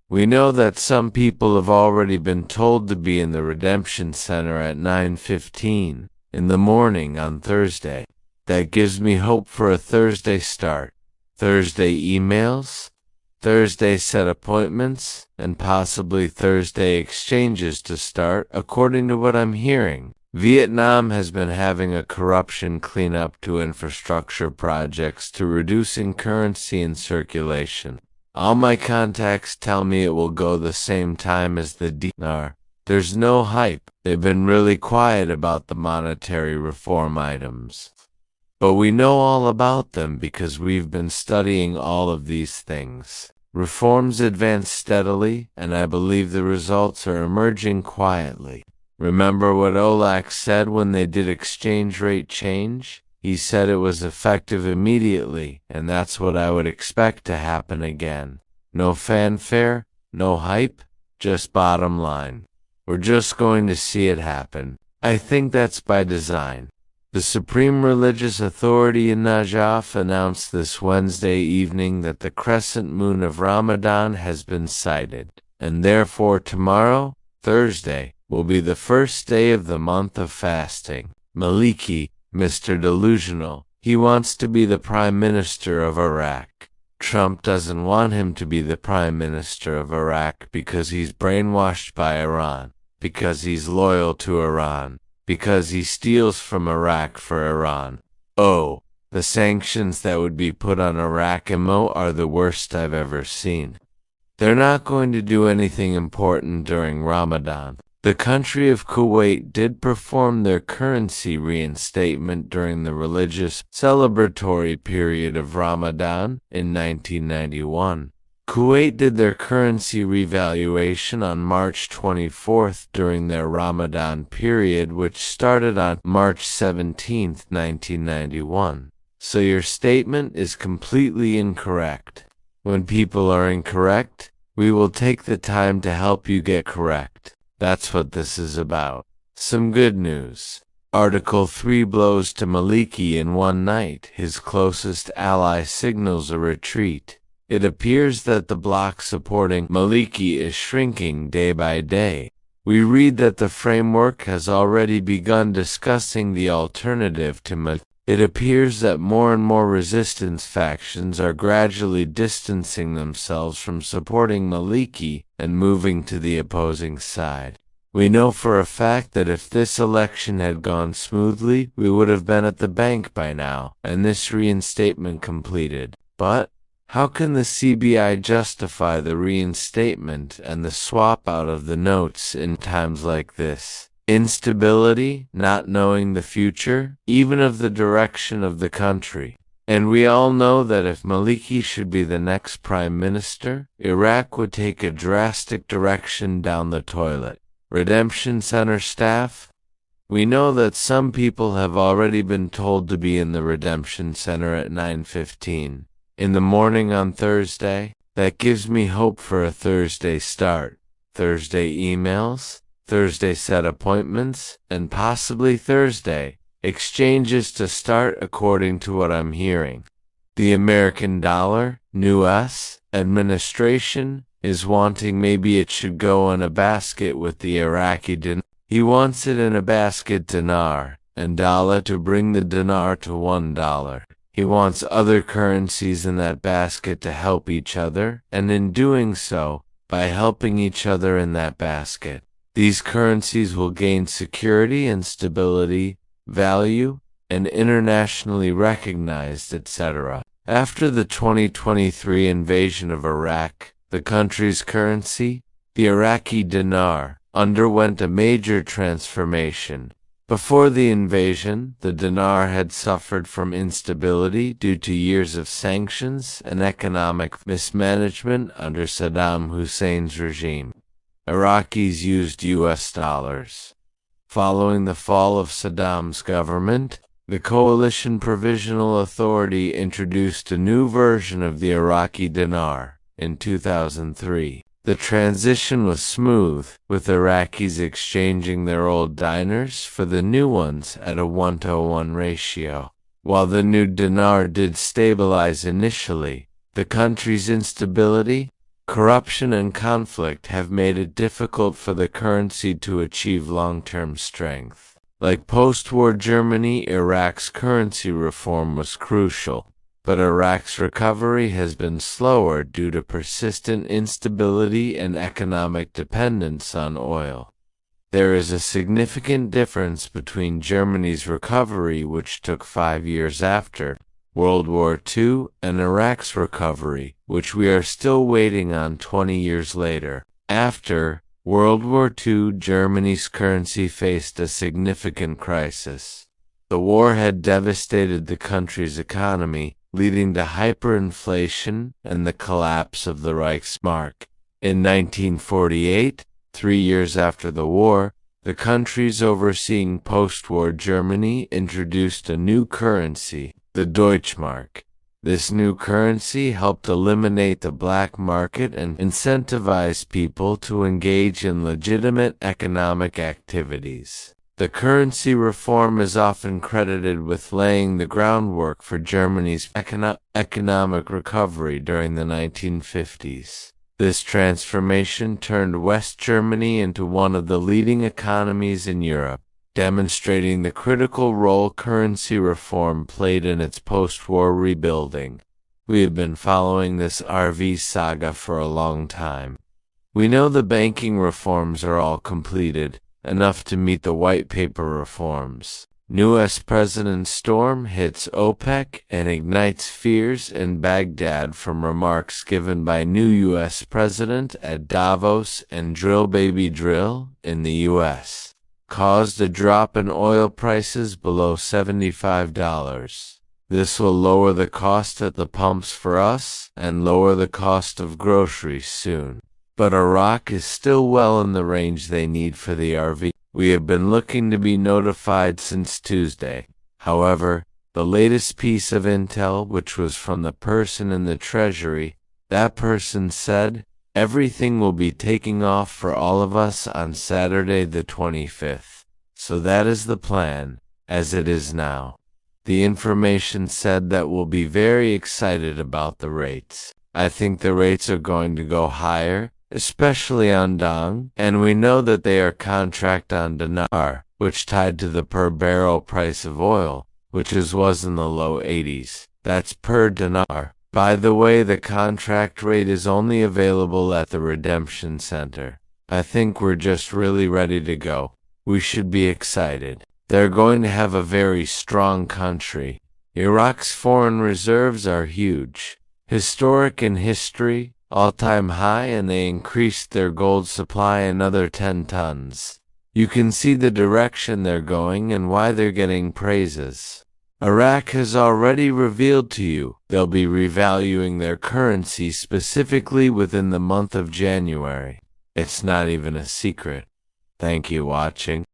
We know that some people have already been told to be in the redemption center at 9:15 in the morning on Thursday. That gives me hope for a Thursday start. Thursday emails, Thursday set appointments, and possibly Thursday exchanges to start, according to what I'm hearing. Vietnam has been having a corruption cleanup to infrastructure projects to reducing currency in circulation. All my contacts tell me it will go the same time as the dinar. There's no hype. They've been really quiet about the monetary reform items. But we know all about them because we've been studying all of these things. Reforms advance steadily, and I believe the results are emerging quietly. Remember what Olak said when they did exchange rate change? He said it was effective immediately, and that's what I would expect to happen again. No fanfare, no hype, just bottom line. We're just going to see it happen. I think that's by design. The Supreme Religious Authority in Najaf announced this Wednesday evening that the crescent moon of Ramadan has been sighted, and therefore tomorrow, Thursday, will be the first day of the month of fasting. Maliki, Mr. Delusional, he wants to be the Prime Minister of Iraq. Trump doesn't want him to be the Prime Minister of Iraq because he's brainwashed by Iran, because he's loyal to Iran, because he steals from Iraq for Iran. Oh, the sanctions that would be put on Iraq are the worst I've ever seen. They're not going to do anything important during Ramadan. The country of Kuwait did perform their currency reinstatement during the religious celebratory period of Ramadan in 1991. Kuwait did their currency revaluation on March 24th during their Ramadan period, which started on March 17, 1991. So your statement is completely incorrect. When people are incorrect, we will take the time to help you get correct. That's what this is about. Some good news. Article 3 blows to Maliki in one night. His closest ally signals a retreat. It appears that the bloc supporting Maliki is shrinking day by day. We read that the framework has already begun discussing the alternative to Maliki. It appears that more and more resistance factions are gradually distancing themselves from supporting Maliki and moving to the opposing side. We know for a fact that if this election had gone smoothly, we would have been at the bank by now, and this reinstatement completed. But how can the CBI justify the reinstatement and the swap out of the notes in times like this? Instability, not knowing the future, even of the direction of the country. And we all know that if Maliki should be the next prime minister, Iraq would take a drastic direction down the toilet. Redemption Center staff? We know that some people have already been told to be in the Redemption Center at 9:15 in the morning on Thursday. That gives me hope for a Thursday start. Thursday emails, Thursday set appointments, and possibly Thursday exchanges to start according to what I'm hearing. The American dollar, U.S. administration, is wanting maybe it should go in a basket with the Iraqi dinar. He wants it in a basket dinar and dollar to bring the dinar to $1. He wants other currencies in that basket to help each other, and in doing so, by helping each other in that basket, these currencies will gain security and stability, value, and internationally recognized, etc. After the 2023 invasion of Iraq, the country's currency, the Iraqi dinar, underwent a major transformation. Before the invasion, the dinar had suffered from instability due to years of sanctions and economic mismanagement under Saddam Hussein's regime. Iraqis used US dollars. Following the fall of Saddam's government, the Coalition Provisional Authority introduced a new version of the Iraqi dinar in 2003. The transition was smooth, with Iraqis exchanging their old dinars for the new ones at a 1-to-1 ratio. While the new dinar did stabilize initially, the country's instability, Corruption and conflict have made it difficult for the currency to achieve long-term strength. Like post-war Germany, Iraq's currency reform was crucial, but Iraq's recovery has been slower due to persistent instability and economic dependence on oil. There is a significant difference between Germany's recovery, which took 5 years after World War II, and Iraq's recovery, which we are still waiting on 20 years later. After World War II, Germany's currency faced a significant crisis. The war had devastated the country's economy, leading to hyperinflation and the collapse of the Reichsmark. In 1948, 3 years after the war, the countries overseeing post-war Germany introduced a new currency, the Deutschmark. This new currency helped eliminate the black market and incentivize people to engage in legitimate economic activities. The currency reform is often credited with laying the groundwork for Germany's economic recovery during the 1950s. This transformation turned West Germany into one of the leading economies in Europe, demonstrating the critical role currency reform played in its post-war rebuilding. We have been following this RV saga for a long time. We know the banking reforms are all completed, enough to meet the white paper reforms. New U.S. President Storm hits OPEC and ignites fears in Baghdad from remarks given by new U.S. President at Davos, and Drill Baby Drill in the U.S. caused a drop in oil prices below $75. This will lower the cost at the pumps for us and lower the cost of groceries soon. But Iraq is still well in the range they need for the RV. We have been looking to be notified since Tuesday. However, the latest piece of intel, which was from the person in the Treasury, that person said, everything will be taking off for all of us on Saturday the 25th. So that is the plan, as it is now. The information said that we'll be very excited about the rates. I think the rates are going to go higher, especially on Dong, and we know that they are contract on Dinar, which tied to the per barrel price of oil, which was in the low 80s. That's per Dinar. By the way, the contract rate is only available at the redemption center. I think we're just really ready to go. We should be excited. They're going to have a very strong country. Iraq's foreign reserves are huge, historic in history, all-time high, and they increased their gold supply another 10 tons. You can see the direction they're going and why they're getting praises. Iraq has already revealed to you they'll be revaluing their currency specifically within the month of January. It's not even a secret. Thank you for watching.